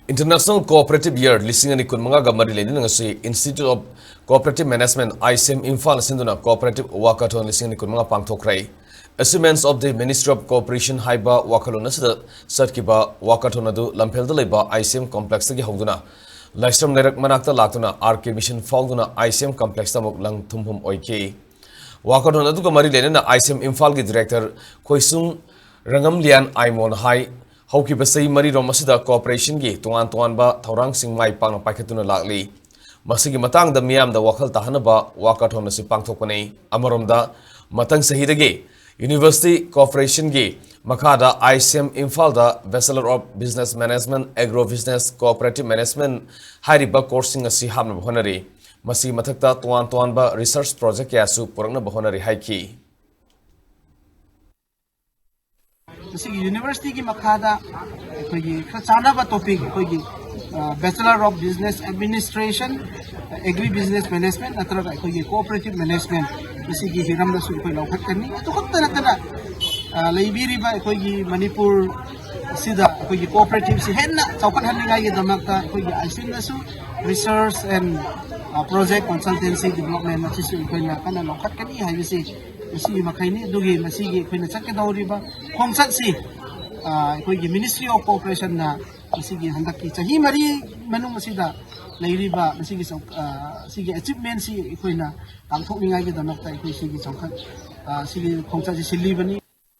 International Cooperative Year listing ani kun mga gamari lenin ngasi Institute of Cooperative Management ISM Imphal sinduna Cooperative Walkathon listing ani kun mga Pangthokhre achievements of the Ministry of Cooperation haiba wakalona sida satkiba Walkathon adu lamphelda leiba ISM complex gi hawduna Laistram lerak manakta laktuna RK mission fawduna ISM complex tamuk lang thumhum oike Walkathon adu gamari lenin ISM Imphal gi director Khoisung Rangam Lian Aimon Hai Hauki basai mari romasida cooperation gi tuan ba thaurang singmai pang paikhatuna lakli masigi matang da miyam da wakal tahanaba Walkathon asi pangthokpani amaromda matang sahidagi University Cooperation gi makada ISM Imphal da Bachelor of Business Management Agro Business Cooperative Management hariba coursing asi hamna honari masigi mathakta tuan ba research project yasu purangna bahonari haiki University की मखादा कोई खचाना बा topic कोई Bachelor of Business Administration Agri Business Management अतरगा कोई Cooperative Management इसी की Hiram दसु कोई लौकत करनी तो खुद तरह लेबीरी बा कोई मणिपुर सीधा कोई Cooperative से है ना चौकट हल्ली का ये दमकता कोई आइसिन दसु Research and Project Consultancy Development इसी कोई ना करना लौकत करनी है इसी इसी मखाइनी दुगी मसी की कोई नचक के दौरी बा खोंगसत सी कोई Ministry of Cooperation ना इसी की हंदक की चाहिए मरी मनु मसीदा लेरी बा इसी की achievement सी कोई ना काम थोक निगाई के दमकता कोई इसी की चौकट इसी की खोंगसत सी सिल्ली बनी